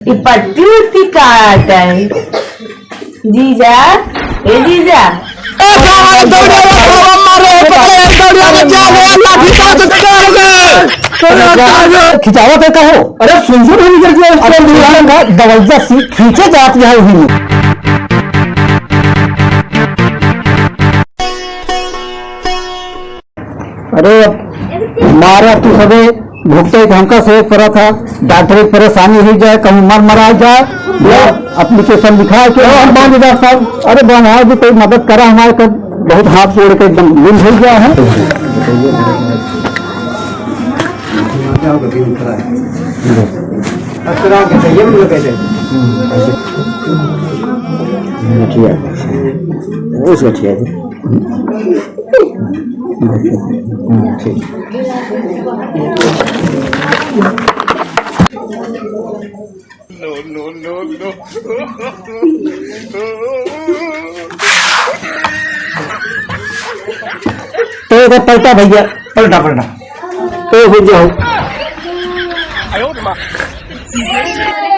ये पट्टी उट्टी काट है जीजा। ए जीजा खिंचावत है कहो। अरे सुनझुन दवैया सी खींचे जाती है वही। अरे मारा तू सबे भुगते हमका से करा था। डॉक्टर परेशानी हो जाए, कहीं मर मरा जाए, एप्लीकेशन लिखा के हम डॉक्टर साहब। अरे बनाए भी कोई मदद करा हमारे को, बहुत हाथ जोड़ के एकदम दिन हो गया है। तो पलटा भैया, पलटा पलटा तो हो जाओ।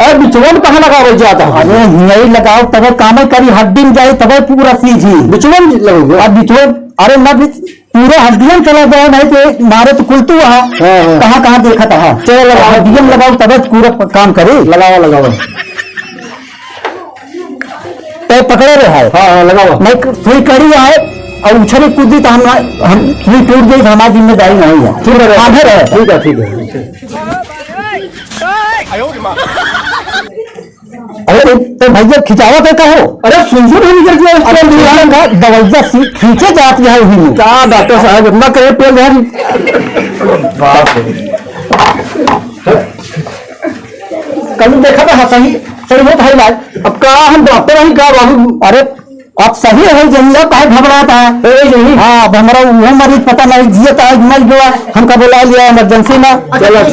अरे बिचवन कहाँ लगाओ जाता? अरे यही लगाओ तब काम करी, हड्डी में जाए तब पूरा सीधी बिचवन लगोगे। अब बिचवन अरे न पूरे हड्डियों चला जाए, नहीं तो मारे तो कुलतू वहाँ कहाँ कहाँ देखा था। चलो लगाओ, हड्डियों लगाओ तब पूरा काम करे। लगाओ लगाओ तो पकड़े रहे है। हाँ लगाओ, नहीं सुई कड़ी है और उछले कूदी तो हम सुई टूट गई, हमारी जिम्मेदारी नहीं है। ठीक है ठीक है ठीक है। अरे तो भैया खिंचावत है कहो। अरे सुनझुन दवैया सी खींचे जाती है वही। क्या डॉक्टर साहब इतना करे पेल है। कल देखा था सही सही होता है इलाज। अब कहा हम डॉक्टर ही कहा बाबू। अरे अब सही है जंगल का घबराता है। हाँ हमारा वो मरीज पता नहीं जियता है मर गया, हमका बुला लिया इमरजेंसी में। चलो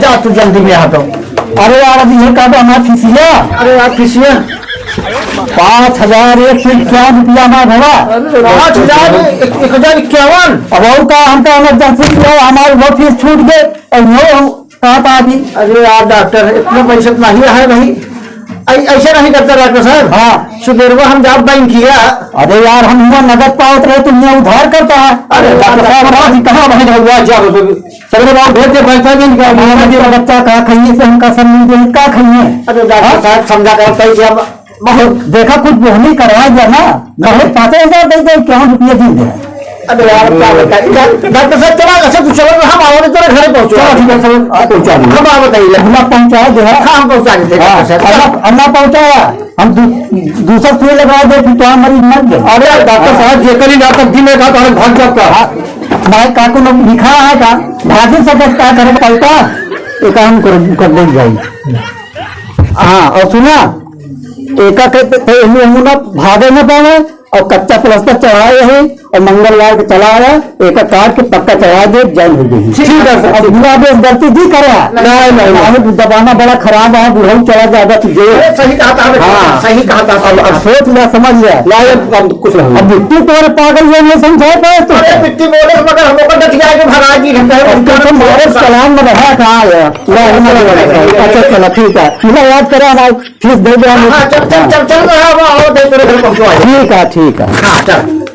जा तू जल्दी में आ तो। अरे यार अभी ये कहा हमारा फीसिया। अरे यार फीसिया 5,051 ना भरा। 5,051 अब और का हमका इमरजेंसी किया, हमारे वो फीस छूट गए और वो कहा था अभी। अरे यार डॉक्टर इतना पैसा नहीं है भाई, ऐसा नहीं करता डॉक्टर साहब। हाँ सुबह को हम जब बैंक किया। अरे यार हम नगद पावत रहे, तुम उधार करता है। अरे डॉक्टर साहब कहाँ बहन हुआ सगरे बाबू भेज दे पैसा दिन का बच्चा कहा खाइए से हमका सब मिल गए क्या खाइए। अरे डॉक्टर साहब समझा कर पैसे बहुत देखा कुछ बोहनी करवा दिया ना, बहुत 5,000 दे दे क्या रुपये दी दे। अरे यार क्या डॉक्टर साहब चला अच्छा तू चलो, हम आओगे तेरे घर पहुंचो। ठीक है सर पहुंचा देंगे। हम आप बताइए हम पहुंचा दे। हाँ हम पहुंचा देते। अन्ना पहुंचाया हम दूसरा सुई लगा दे फिर तो मरीज मर गए। अरे डॉक्टर साहब जेकर ही डॉक्टर दिन में कहा तो भाग जाता मैं का को लिखा है का भाजी सब क्या करे पलटा एक काम कर ले जाए। हाँ और सुना एक भागे न पावे और कच्चा प्लास्टर चढ़ाए है और मंगलवार को चला आया एक काट के पक्का चढ़ा दे जल हो गई। ठीक है सर गलती दी करा नहीं दबाना बड़ा खराब है, बुढ़ऊ चला जाएगा तुझे। सही कहा था। हाँ सही कहा था। अब सोच लिया समझ लिया कुछ नहीं। अब मिट्टी तुम्हारे पागल ये नहीं समझा पाए तो मिट्टी बोले मगर हम लोग भगा दी कलाम में रहा कहा। अच्छा चलो ठीक है मुझे याद करा हमारे फीस दे दो। ठीक है ठीक है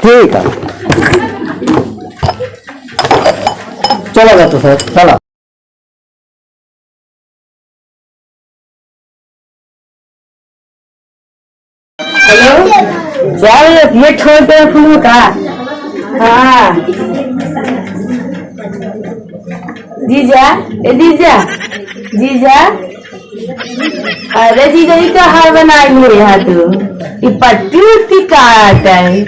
ठीक है चलो डॉक्टर साहब चलो। हेलो चल ये छोड़ दे फूल का। हाँ जीजा ए जीजा जीजा। अरे जीजा ये क्या हार बनाई मेरे यहाँ तू, ये पट्टी उट्टी काट है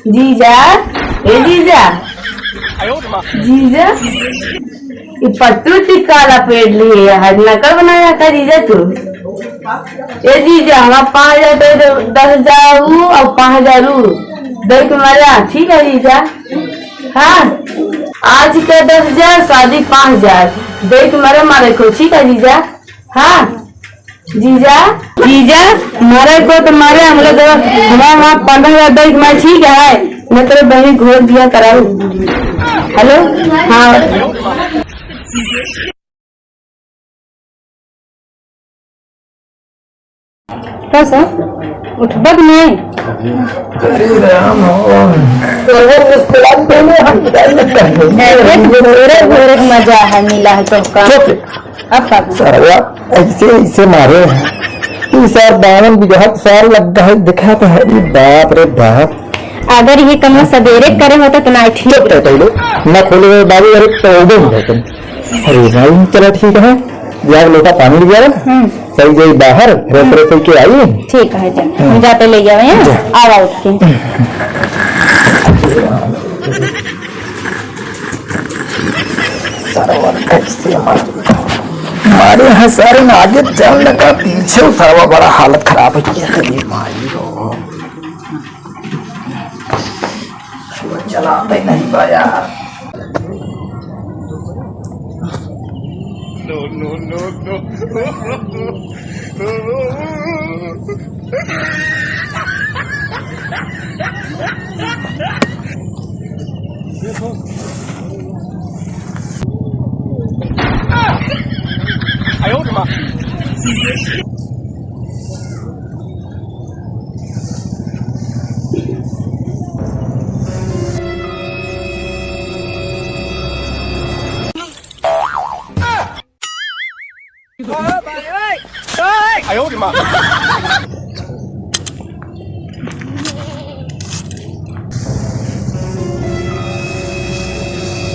जीजा। ए जीजा जीजा ये पट्टी उट्टी काला पेट लिए हर नकल बनाया था जीजा तू। ए जीजा हमारा 5,000 तो 10,000 और 5,000 दे के मजा। ठीक है जीजा। हाँ आज का 10,000 शादी 5,000 दे के मरे मारे को। ठीक है जीजा। हाँ जीजा जीजा मारे को तो मारे हम लोग हमारे वहाँ 15,000 दे के मैं। ठीक है मैं तेरे बहनी घोर दिया कराऊ। हेलो हाँ कैसा उठबा कि नहीं? भोरे मजा है मिला है तो का अब ऐसे ऐसे मारे हैं सर 52 बीघा साल लग है दिखा तो है बाप रे बाप। अगर ये कम सवेरे करे होता तो ना ठीक न खोले बाबू अरे तो अरे भाई चलो ठीक है यार लोटा पानी लिया सही गई बाहर रेस के आई। ठीक है हम जाते ले जाए आवा उठ के। हमारे यहाँ सारे में आगे चल लगा पीछे सारा बड़ा हालत खराब है चलाते नहीं पाया।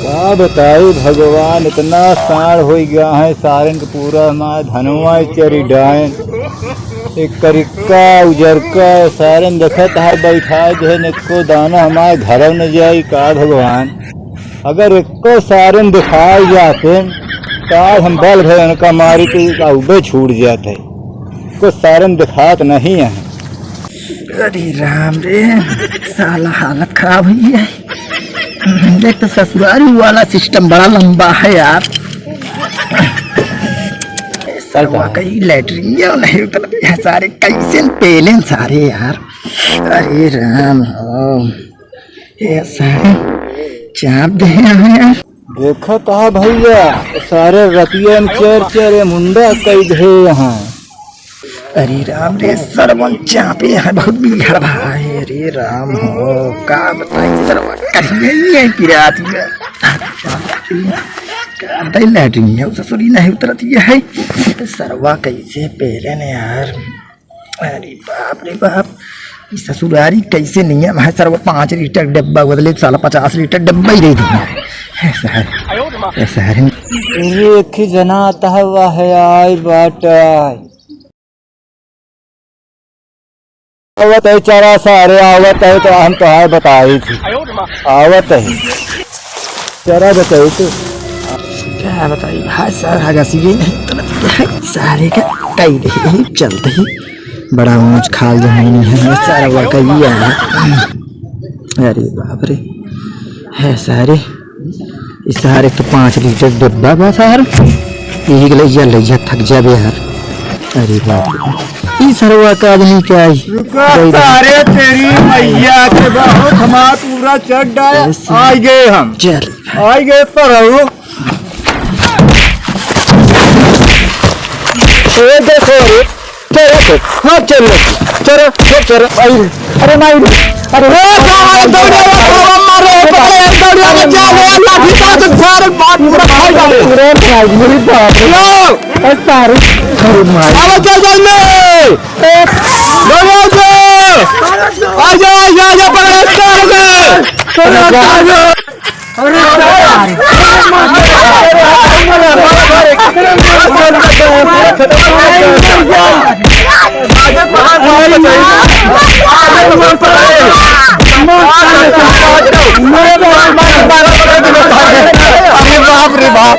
क्या बताई भगवान इतना साड़ हो गया है सारन के पूरा हमारा धनवा चरी डायन एक करिक्का उजरका सारन देखत है बैठा जो एको दाना हमारे घर न जाई का भगवान। अगर एको सारन दिखाई जाते तो हम बल भय का मारी के उबे छूट जाते को सारन दिखात नहीं है। अरे राम रे साला हालत खराब हुई है। देख तो ससुरारी वाला सिस्टम बड़ा लंबा है यार। सर वाकई लैटरिन नहीं उतर सारे कैसे पेलें सारे यार। अरे राम ये सारे चाप दे यार। देखो तो भैया सारे रतिया में चेर चेर मुंडा कई दे यहाँ। अरे राम रे सरवन चापे है बहुत बिगड़ भाई। अरे राम हो का बताई सरवन कहीं है पिराती का लैटरिन में ससुरी नहीं उतरती है सरवा कैसे पहले ने यार। अरे बाप रे बाप ससुरारी कैसे नहीं है सरवा 5 लीटर डब्बा बदले साला 50 लीटर डब्बा ही दे दिया है। एक ही जना आता है आई बाटा आवत है चारा सारे आवत है तो हम तो हाय बताई थी आवत है चारा बताई तो क्या बताइए भाई सर हगासी नहीं तो सारे का कई रही चलते ही बड़ा ऊंच खाल जमीन है सारा वाकई है। अरे बाप रे है सारे इस सारे तो 5 लीटर डब्बा बा सार एक ले थक जाबे यार। अरे बाप रे सरवा का आदमी क्या सारे तेरी मैया के बहुत हमारा पूरा चढ़ डाया आ गए हम चल आ गए पर देखो रे हाँ चल चलो चलो अरे नहीं अरे बाप रे बाप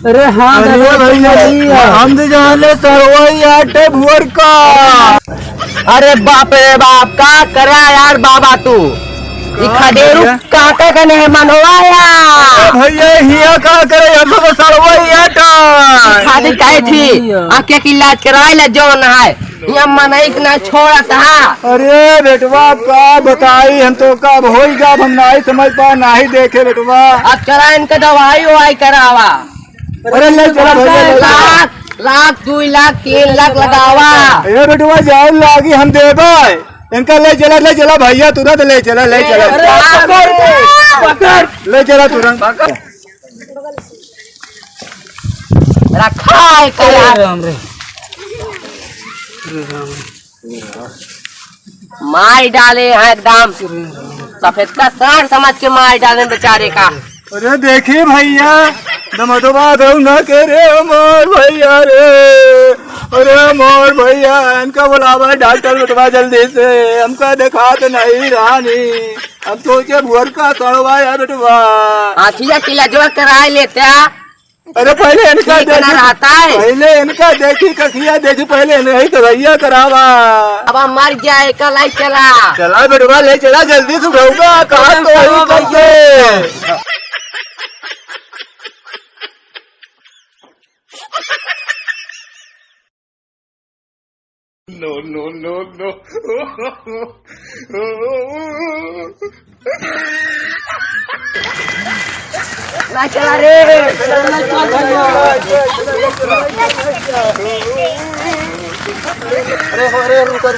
अरे हाँ हम जाने सरवई भुअर का। अरे बाप रे बाप का करा यार बाबा तू खडेरू काका का नहीं मनवाया भैया हिया का करे हम तो सड़वा हिया खादी काहे थी आके की इलाज कराए ला जौन है यहाँ मनई ना छोड़ा था। अरे बेटवा का बताई हम तो कब हो जब हम नहीं समझ पा नहीं देखे बेटवा। अब चला इनका दवाई ववाई करावा। अरे ले चला भैया लाख 2 लाख 3 लाख लगावा। अरे बेटवा जाओ लागी हम देबे इनका ले चला भैया तुरंत ले चला ले चला तुरंत रखा है कला मार डाले हैं एकदम सफेद का साठ समझ के मार डाले बेचारे का। अरे देखिए भैया दमदमा दो न करे मोर भैया रे। अरे मोर भैया इनका बुलावा डॉक्टर बेटवा जल्दी से हमका दिखा तो नहीं रानी हम सोचे भुअर का सड़वाया बेटवा। आखिया किला जो कराए लेते अरे पहले इनका रहता है पहले इनका देखी कखिया देखी पहले नहीं करैया करावा। अब हम मर जाए कल आई चला बेटवा ले चला जल्दी से उठाऊंगा कहा तो कैसे। चला रे अरे कर